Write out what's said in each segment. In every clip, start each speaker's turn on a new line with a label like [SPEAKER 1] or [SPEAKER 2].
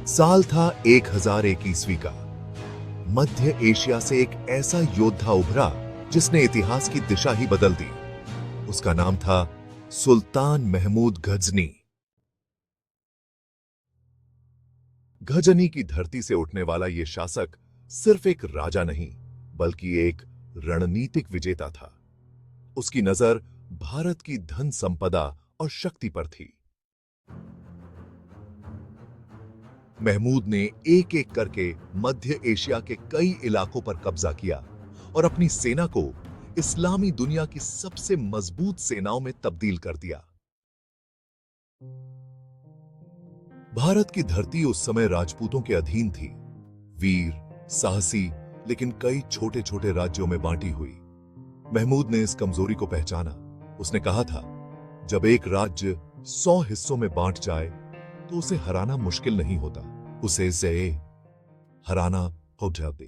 [SPEAKER 1] साल था 1001 ईस्वी का। मध्य एशिया से एक ऐसा योद्धा उभरा जिसने इतिहास की दिशा ही बदल दी। उसका नाम था सुल्तान महमूद गजनी। गजनी की धरती से उठने वाला यह शासक सिर्फ एक राजा नहीं बल्कि एक रणनीतिक विजेता था। उसकी नजर भारत की धन संपदा और शक्ति पर थी। महमूद ने एक एक करके मध्य एशिया के कई इलाकों पर कब्जा किया और अपनी सेना को इस्लामी दुनिया की सबसे मजबूत सेनाओं में तब्दील कर दिया। भारत की धरती उस समय राजपूतों के अधीन थी। वीर, साहसी, लेकिन कई छोटे छोटे राज्यों में बांटी हुई। महमूद ने इस कमजोरी को पहचाना। उसने कहा था, जब एक राज्य 100 हिस्सों में बांट जाए तो उसे हराना मुश्किल नहीं होता, उसे हराना हो जाते।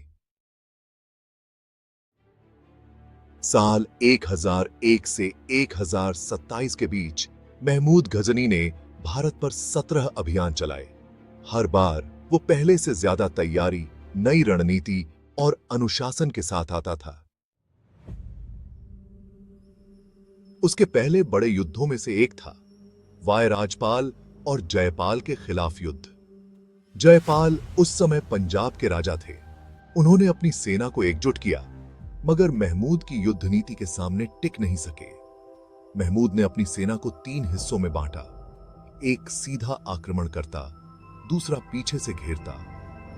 [SPEAKER 1] साल 1001 से 1027 के बीच महमूद गजनी ने भारत पर 17 अभियान चलाए। हर बार वो पहले से ज्यादा तैयारी, नई रणनीति और अनुशासन के साथ आता था। उसके पहले बड़े युद्धों में से एक था वाय राजपाल और जयपाल के खिलाफ युद्ध। जयपाल उस समय पंजाब के राजा थे। उन्होंने अपनी सेना को एकजुट किया, मगर महमूद की युद्ध नीति के सामने टिक नहीं सके। महमूद ने अपनी सेना को 3 हिस्सों में बांटा। एक सीधा आक्रमण करता, दूसरा पीछे से घेरता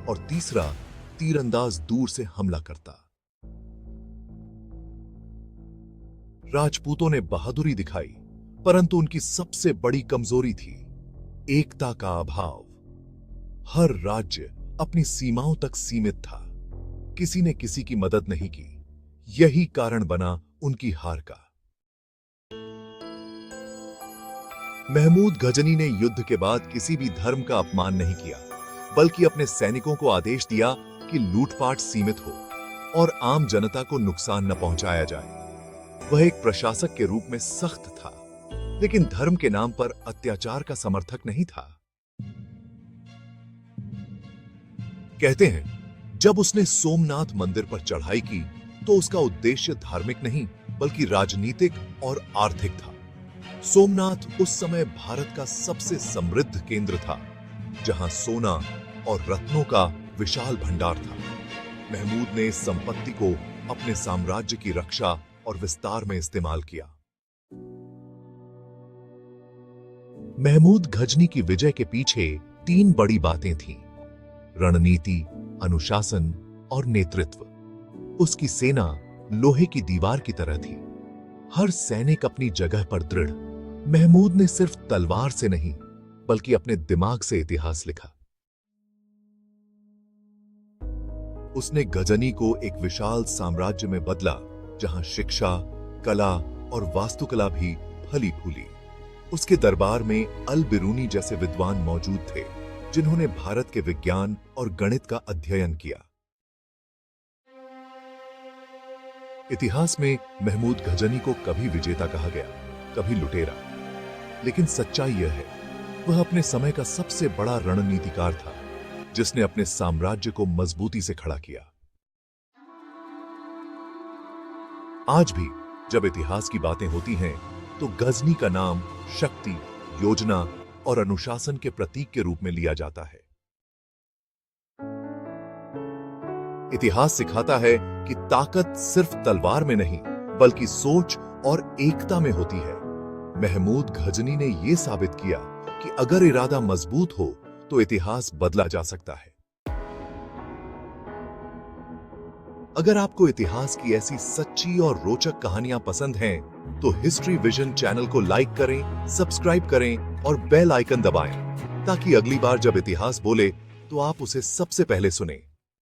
[SPEAKER 1] और तीसरा तीरंदाज दूर से हमला करता। राजपूतों ने बहादुरी दिखाई, परंतु उनकी सबसे बड़ी कमजोरी थी एकता का अभाव। हर राज्य अपनी सीमाओं तक सीमित था। किसी ने किसी की मदद नहीं की। यही कारण बना उनकी हार का। महमूद गजनी ने युद्ध के बाद किसी भी धर्म का अपमान नहीं किया, बल्कि अपने सैनिकों को आदेश दिया कि लूटपाट सीमित हो और आम जनता को नुकसान न पहुंचाया जाए। वह एक प्रशासक के रूप में सख्त था, लेकिन धर्म के नाम पर अत्याचार का समर्थक नहीं था। कहते हैं, जब उसने सोमनाथ मंदिर पर चढ़ाई की तो उसका उद्देश्य धार्मिक नहीं बल्कि राजनीतिक और आर्थिक था। सोमनाथ उस समय भारत का सबसे समृद्ध केंद्र था, जहां सोना और रत्नों का विशाल भंडार था। महमूद ने इस संपत्ति को अपने साम्राज्य की रक्षा और विस्तार में इस्तेमाल किया। महमूद गजनी की विजय के पीछे 3 बड़ी बातें थीं: रणनीति, अनुशासन और नेतृत्व। उसकी सेना लोहे की दीवार की तरह थी, हर सैनिक अपनी जगह पर दृढ़। महमूद ने सिर्फ तलवार से नहीं बल्कि अपने दिमाग से इतिहास लिखा। उसने गजनी को एक विशाल साम्राज्य में बदला, जहां शिक्षा, कला और वास्तुकला भी फली फूली। उसके दरबार में अल बिरूनी जैसे विद्वान मौजूद थे, जिन्होंने भारत के विज्ञान और गणित का अध्ययन किया। इतिहास में महमूद गजनी को कभी विजेता कहा गया, कभी लुटेरा, लेकिन सच्चाई यह है, वह अपने समय का सबसे बड़ा रणनीतिकार था, जिसने अपने साम्राज्य को मजबूती से खड़ा किया। आज भी जब इतिहास की बातें होती हैं, तो गजनी का नाम शक्ति, योजना और अनुशासन के प्रतीक के रूप में लिया जाता है। इतिहास सिखाता है कि ताकत सिर्फ तलवार में नहीं बल्कि सोच और एकता में होती है। महमूद गजनी ने यह साबित किया कि अगर इरादा मजबूत हो तो इतिहास बदला जा सकता है। अगर आपको इतिहास की ऐसी सच्ची और रोचक कहानियां पसंद हैं, तो हिस्ट्री विजन चैनल को लाइक करें, सब्सक्राइब करें और बेल आइकन दबाएं, ताकि अगली बार जब इतिहास बोले तो आप उसे सबसे पहले सुनें।